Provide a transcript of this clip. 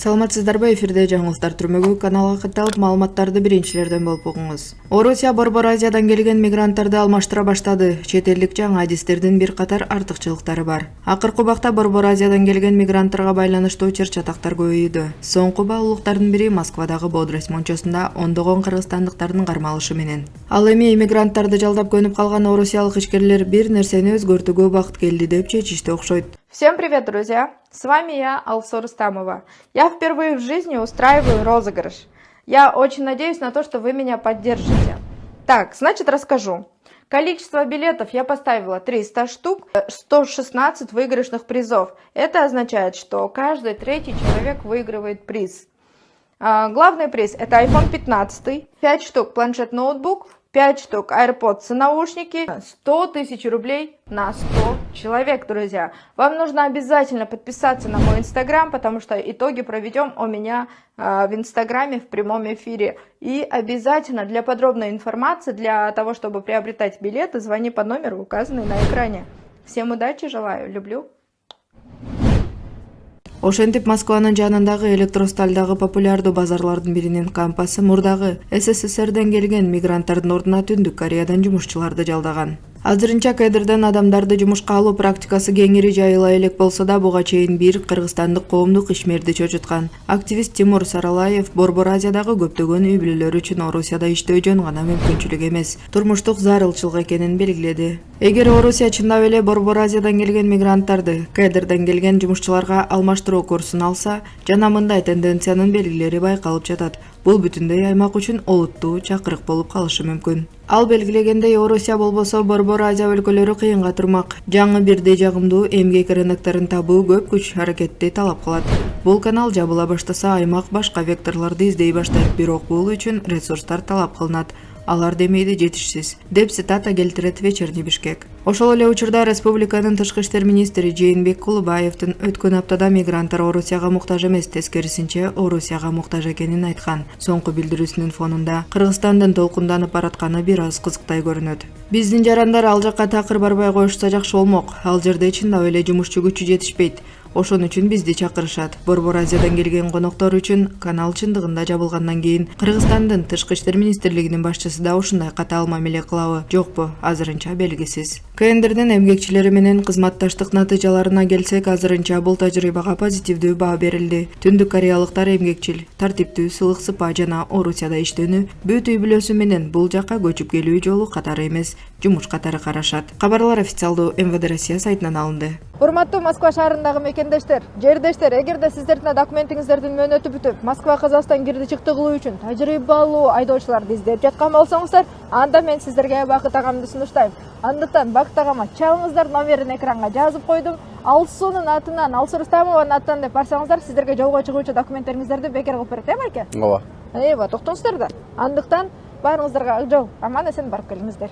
Саламатсыздарбы, эфирде жаңылыктар түрмөгү каналга катталып маалыматтарды биринчилерден болуп угуңуз. Орусия Борбор Азиядан келген мигранттарды алмаштыра баштады. Чет элдик жаңы адистердин бир катар артыкчылыктары бар. Акыркы убакта Борбор Азиядан келген мигранттарга байланыштуу чыр-чатактар көбөйүүдө. Соңку баалуулуктардын бири Москвадагы Бодрес мончосунда ондогон кыргызстандыктардын кармалышы менен. Ал эми мигранттарды жалдап көнүп калган орусиялык ишкерлер бир нерсени өзгөртүүгө убакыт келди деп чечишти окшойт. Всем привет, друзья! С вами я, Алсу Рустамова. Я впервые в жизни устраиваю розыгрыш. Я очень надеюсь на то, что вы меня поддержите. Так, значит, расскажу. Количество билетов я поставила 300 штук, 116 выигрышных призов. Это означает, что каждый третий человек выигрывает приз. Главный приз – это iPhone 15, 5 штук планшет-ноутбук, 5 штук AirPods и наушники, 100 тысяч рублей на 100 человек, друзья. Вам нужно обязательно подписаться на мой инстаграм, потому что итоги проведем у меня в инстаграме в прямом эфире. И обязательно для подробной информации, для того, чтобы приобретать билеты, звони по номеру, указанный на экране. Всем удачи желаю, люблю. Ошентип Москванын жанындагы Электросталдагы популярдуу базарлардын биринин кампасы мурдагы СССРден келген мигранттардын ордуна Түндүк Кореядан жумушчуларды жалдаган. Азырынча кадрдан адамдарды жумушка алуу практикасы кеңири жайыла элек болсо да буга чейин бир кыргызстандык коомдук ишмерди чочуткан. Активист Тимур Саралаев Борбор Азиядагы көптөгөн үй-бүлөлөр үчүн Орусияда иштөө жөн гана мүмкүнчүлүк эмес, турмуштук зарылчылык экенин белгиледи. Эгер Орусия чындап эле Борбор Азиядан келген мигранттарды кадрдан келген жумушчуларга алмаштыруу курсун алса, жана мындай тенденциянын белгилери байкалып жатат. Бул бүтүндөй аймак үчүн олуттуу чакырык болуп калышы мүмкүн. Ал белгилегендей, Орусия болбосо Борбор Азия өлкөлөрү кыйынга турмак. Жаңы бирдей жагымдуу эмгек рынокторун табуу көп күч аракетти талап кылат. Бул канал жабыла баштаса, аймак башка векторлорду издей баштайт, бирок бул үчүн ресурстар талап кылынат. Алар демейди жетишсиз, деп цитата келтирет Вечерний Бишкек. Ошол эле учурда республиканын тышкы иштер министри Жээнбек Кулубаевдин өткөн аптада мигранттар Орусияга муктаж эмес, тескерисинче Орусияга муктаж экенин айткан. Соңку билдирүүсүнүн фонунда Кыргызстандын толкунданып баратканы бир аз кызыктай көрүнөт. Биздин жарандар ал жакка такыр барбай коюшса жакшы болмок. Ал жерде чындап эле жумушчу күчү жетишпейт. Ошон үчүн бизди чакырышат. Борбор Азиядан келген коноктор үчүн канал чындыгында жабылгандан кийин Кыргызстандын тышкы иштер министрлигинин башчысы да ушундай катаал мамиле кылабы, жокпу, азырынча белгисиз. КНДРдин эмгекчилери менен кызматташтык натыйжаларына келсек, азырынча бул тажрыйбага позитивдүү баа берилди. Түндүк кореялыктар эмгекчил, тартиптүү, сылык сыпа жана Орусияда иштөөнү бүт үй-бүлөсү менен бул жакка көчүп келүү жолу катары эмес, жумуш катары карашат. Кабарлар официалдуу МВД Россия сайтынан алынды. Урматтуу Москва шаарындагы мекендештер, жердештер, эгерде сиздердин документиңиздердин мөөнөтү бүтүп, Москва Казакстан кирди чыкты кылуу үчүн тажрыйбалуу айдоочуларды издеп жаткан болсоңуздар, анда мен сиздерге Бакыт агамды сунуштайм. Андыктан Бакыт агама чалыңыздар, номерин экранга жазып койдум. Алсунун атынан, Алсу Рустамованын атынан деп барсаңыздар, сиздерге жолго чыгуучу документтериңиздерди бекер кылып берет, байке? Ооба. Токтоңуздар да. Андыктан баарыңыздарга ак жол, аман эсен барып келиңиздер.